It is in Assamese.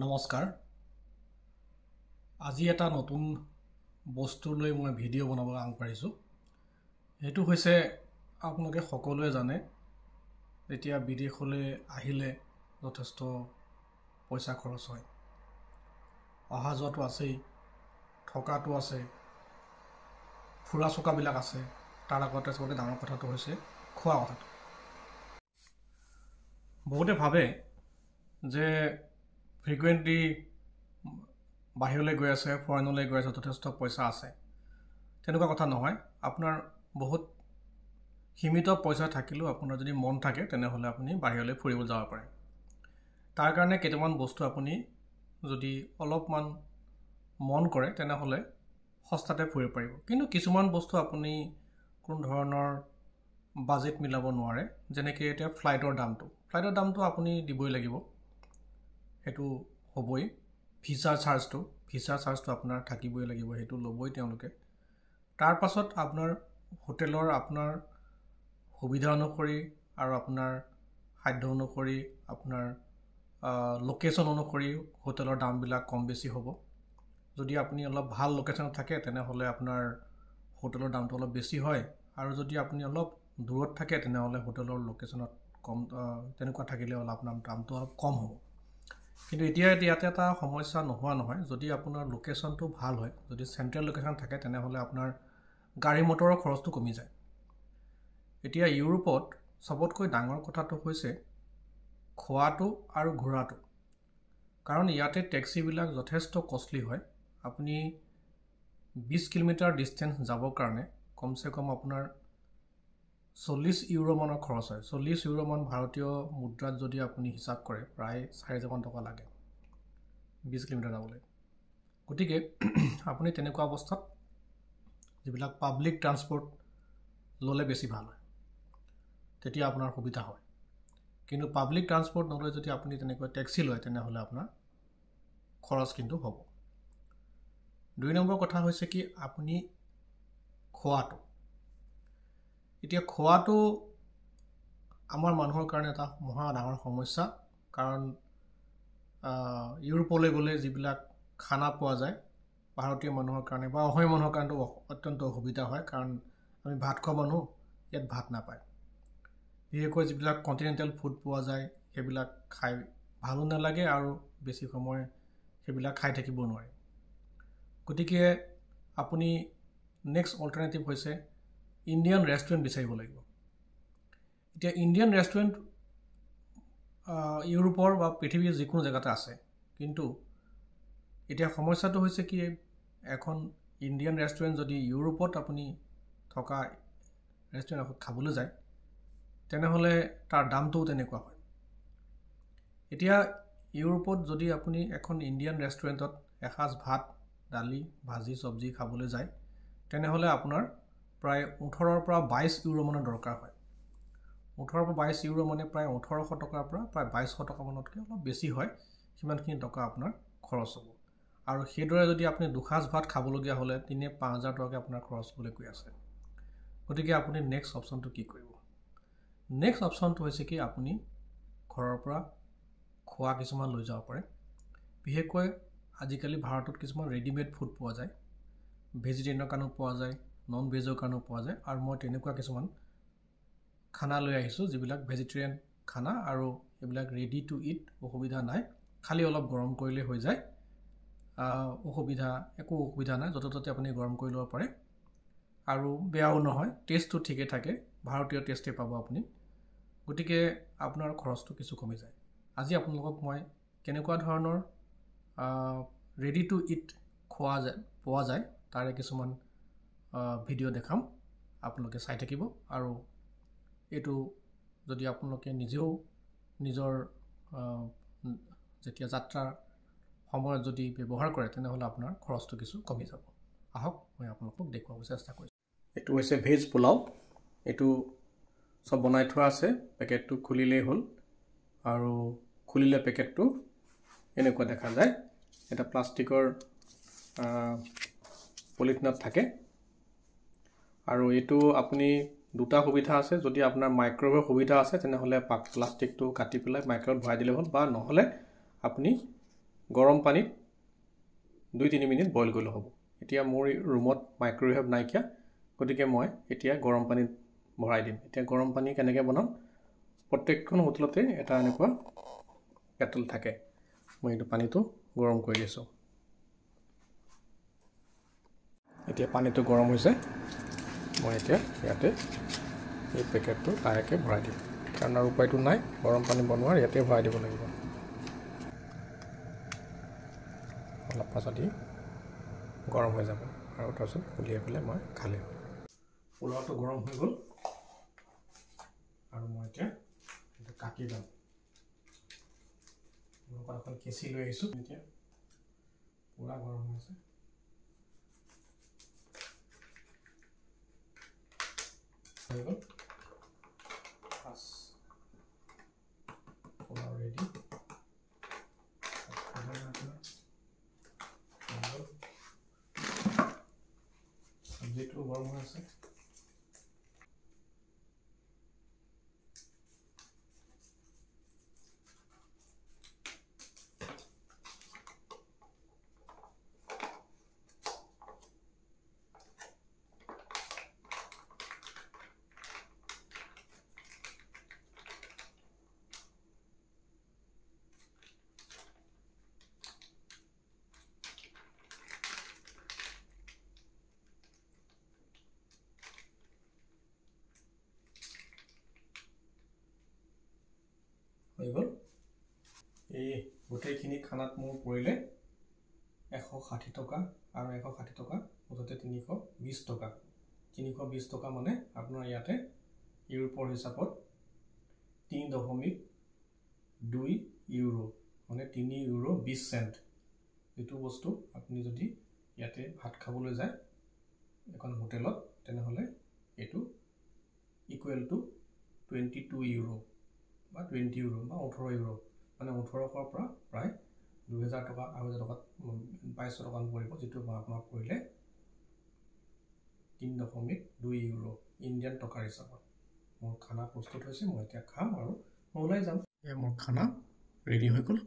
নমস্কাৰ আজি এটা নতুন বস্তু লৈ মই ভিডিঅ' বনাব আগবাঢ়িছোঁ হেতু হৈছে আপোনালোকে সকলোৱে জানে যেতিয়া বিদেশলৈ আহিলে যথেষ্ট পইচা খৰচ হয় অহা যোৱাটো আছে থকাটো আছে ফুৰা চকাবিলাক আছে তাৰ আগতে সবতে ডাঙৰ কথাটো হৈছে খোৱা কথাটো বহুতে ভাবে যে ফ্ৰিকুৱেণ্টলি বাহিৰলৈ গৈ আছে ফৰেনলৈ গৈ আছে যথেষ্ট পইচা আছে তেনেকুৱা কথা নহয় আপোনাৰ বহুত সীমিত পইচা থাকিলেও আপোনাৰ যদি মন থাকে তেনেহলে আপুনি বাহিৰলৈ ফুৰিব যাব পাৰে তাৰ কাৰণে কেইটামান বস্তু আপুনি যদি অলপমান মন কৰে তেনেহলে সস্তাতে ফুৰিব পাৰিব কিন্তু কিছুমান বস্তু আপুনি কোন ধৰণৰ বাজেট মিলাব নোৱাৰে যেনেকৈ এটা ফ্লাইটৰ দামটো আপুনি দিবই লাগিব হেতু হবই ভিসা চাৰ্জটো আপোনাৰ থাকিবই লাগিব হেতু লবই তেওঁলোকে তাৰ পাছত আপোনাৰ হোটেলৰ আপোনাৰ সুবিধা অনুসৰি আৰু আপোনাৰ সাধ্য অনুসৰি আপোনাৰ লোকেশন অনুসৰি হোটেলৰ দামবিলাক কম বেছি হ'ব যদি আপুনি অলপ ভাল লোকেশনত থাকে তেনেহলে আপোনাৰ হোটেলৰ দামটো অলপ বেছি হয় আৰু যদি আপুনি অলপ দূৰত থাকে তেনেহলে হোটেলৰ লোকেশনত কম তেনেকুৱা থাকিলে অলপ আপোনাৰ দামটো অলপ কম হ'ব কিন্তু ইয়াতে এটা সমস্যা নোহোৱা নহয় যদি আপোনাৰ লোকেশনটো ভাল হয় যদি সেন্ট্ৰেল লোকেশন থাকে তেনেহলে আপোনাৰ গাড়ী মটৰৰ খৰচটো কমি যায় এতিয়া ইউৰোপত সবতকৈ ডাঙৰ কথাটো হৈছে খোৱাটো আৰু ঘোৰাটো কাৰণ ইয়াতে ট্যাক্সিবিলাক যথেষ্ট কষ্টলি হয় আপুনি 20 কিলোমিটাৰ ডিসটেন্স যাবৰ কাৰণে কমসে কম আপোনাৰ 40 ইউৰো মানৰ খৰচ হয় 40 ইউৰো মান ভাৰতীয় মুদ্ৰাত যদি আপুনি হিসাব কৰে প্ৰায় 4,000 টকা লাগে 20 কিলোমিটাৰ যাবলৈ গতিকে আপুনি তেনেকুৱা অৱস্থাত যিবিলাক পাব্লিক ট্ৰান্সপোৰ্ট ললে বেছি ভাল হয় তেতিয়া আপোনাৰ সুবিধা হয় কিন্তু পাব্লিক ট্ৰান্সপোৰ্ট নলয় যদি আপুনি তেনেকৈ ট্যাক্সি লয় তেনেহলে আপোনাৰ খৰচ কিন্তু হ'ব দুই নম্বৰ কথা হৈছে কি আপুনি খোৱাটো এতিয়া খোৱাটো আমাৰ মানুহৰ কাৰণে এটা মহা ডাঙৰ সমস্যা কাৰণ ইউৰোপলৈ গ'লে যিবিলাক খানা পোৱা যায় ভাৰতীয় মানুহৰ কাৰণে বা অসমীয়া মানুহৰ কাৰণে অত্যন্ত অসুবিধা হয় কাৰণ আমি ভাত খোৱা মানুহ ইয়াত ভাত নাপায় বিশেষকৈ যিবিলাক কন্টিনেন্টাল ফুড পোৱা যায় সেইবিলাক খাই ভালো নালাগে আৰু বেছি সময় সেইবিলাক খাই থাকিব নোৱাৰে গতিকে আপুনি নেক্সট অল্টাৰনেটিভ হৈছে ইণ্ডিয়ান ৰেষ্টুৰেণ্ট বিচাৰিব লাগিব এতিয়া ইণ্ডিয়ান ৰেষ্টুৰেণ্ট ইউৰোপৰ বা পৃথিৱীৰ যিকোনো জায়গাতে আছে কিন্তু এতিয়া সমস্যাটো হৈছে কি এখন ইণ্ডিয়ান ৰেষ্টুৰেণ্ট যদি ইউৰোপত আপুনি থকা ৰেষ্টুৰেণ্টত খাবলৈ যায় তেনেহলে তাৰ দামটো তেনেকুৱা হয় এতিয়া ইউৰোপত যদি আপুনি এখন ইণ্ডিয়ান ৰেষ্টুৰেণ্টত এসাঁজ ভাত দালি ভাজি চব্জি খাবলৈ যায় তেনেহলে আপোনাৰ প্ৰায় 18 পৰা 22 ইউৰো মানৰ দৰকাৰ হয় 18 পৰা 22 ইউৰো মানে প্ৰায় 1800 টকাৰ পৰা প্ৰায় 2200 টকা মানতকৈ অলপ বেছি হয় সিমানখিনি টকা আপোনাৰ খৰচ হ'ব আৰু সেইদৰে যদি আপুনি দুসাঁজ ভাত খাবলগীয়া হলে 3-5,000 টকা আপোনাৰ খৰচ হ'বলৈ গৈ আছে গতিকে আপুনি নেক্সট অপচনটো কি কৰিব নেক্সট অপচনটো হৈছে কি আপুনি ঘৰৰ পৰা খোৱা কিছুমান লৈ যাব পাৰে বিশেষকৈ আজিকালি ভাৰতত কিছুমান ৰেডিমেড ফুড পোৱা যায় ভেজিটেৰিয়ানৰ কাৰণেও পোৱা যায় নন ভেজৰ কাৰণেও পোৱা যায় আৰু মই তেনেকুৱা কিছুমান খানা লৈ আহিছোঁ যিবিলাক ভেজিটেৰিয়ান খানা আৰু এইবিলাক ৰেডি টু ইট অসুবিধা নাই খালি অলপ গৰম কৰিলে হৈ যায় একো অসুবিধা নাই য'তে ত'তে আপুনি গৰম কৰি ল'ব পাৰে আৰু বেয়াও নহয় টেষ্টটো ঠিকে থাকে ভাৰতীয় টেষ্টে পাব আপুনি গতিকে আপোনাৰ খৰচটো কিছু কমি যায় আজি আপোনালোকক মই কেনেকুৱা ধৰণৰ ৰেডি টু ইট পোৱা যায় তাৰে কিছুমান ভিডিঅ' দেখাম আপোনালোকে চাই থাকিব আৰু এইটো যদি আপোনালোকে নিজেও নিজৰ যেতিয়া যাত্ৰাৰ সময়ত যদি ব্যৱহাৰ কৰে তেনেহলে আপোনাৰ খৰচটো কিছু কমি যাব আহক মই আপোনালোকক দেখুৱাব চেষ্টা কৰিছোঁ এইটো হৈছে ভেজ পোলাও এইটো সব বনাই থোৱা আছে পেকেটটো খুলিলেই হ'ল আৰু খুলিলে পেকেটটো এনেকুৱা দেখা যায় এটা প্লাষ্টিকৰ পলিথিনত থাকে আৰু এইটো আপুনি দুটা সুবিধা আছে যদি আপোনাৰ মাইক্ৰোৱেভৰ সুবিধা আছে তেনেহলে প্লাষ্টিকটো কাটি পেলাই মাইক্ৰোৱেভত ভৰাই দিলে হ'ল বা নহলে আপুনি গৰম পানীত 2-3 মিনিট বইল কৰিলে হ'ব। এতিয়া মোৰ ৰুমত মাইক্ৰ'ৱেভ নাইকিয়া, গতিকে মই এতিয়া গৰম পানীত ভৰাই দিম। এতিয়া গৰম পানী কেনেকৈ বনাম, প্ৰত্যেকখন হোটেলতে এটা এনেকুৱা কেটল থাকে। মই এইটো পানীটো গৰম কৰি দিছোঁ। এতিয়া পানীটো গৰম হৈছে, মই এতিয়া ইয়াতে এই পেকেটটো লাহেকৈ ভৰাই দিম, কাৰণ আৰু উপায়টো নাই, গৰম পানী বনোৱাৰ ইয়াতে ভৰাই দিব লাগিব। অলপ পাছতে গৰম হৈ যাব আৰু তাৰপিছত উলিয়াই পেলাই মই খালে। পোলাওটো গৰম হৈ গ'ল আৰু মই এতিয়া এইটো কাটি যাম। মই এখন কেঁচি লৈ আহিছোঁ, এতিয়া পুৰা গৰম হৈ আছে। হৈ গ'ল, পোলাও ৰেডি। চব্জিটো গৰম হৈ আছে। হৈ গ'ল। এই গোটেইখিনি খানাত মোৰ পৰিলে 160 টকা আৰু 160 টকা, মুঠতে 320 টকা। 320 টকা মানে আপোনাৰ ইয়াতে ইউৰোপৰ হিচাপত 3.2 ইউৰো, মানে 3 ইউৰো 20 চেণ্ট। যিটো বস্তু আপুনি যদি ইয়াতে ভাত খাবলৈ যায় এখন হোটেলত, তেনেহ'লে এইটো ইকুৱেল টু 22 ইউৰো বা 20 ইউৰো বা 18 ইউৰো, মানে 1800 পৰা প্ৰায় 2000 টকা 2000 টকাত 2200 টকা পৰিব, যিটো আপোনাক পৰিলে 3.2 ইউৰো ইণ্ডিয়ান টকাৰ হিচাপত। মোৰ খানা প্ৰস্তুত হৈছে, মই এতিয়া খাম আৰু মই ওলাই যাম। এয়া মোৰ খানা ৰেডি হৈ গ'ল।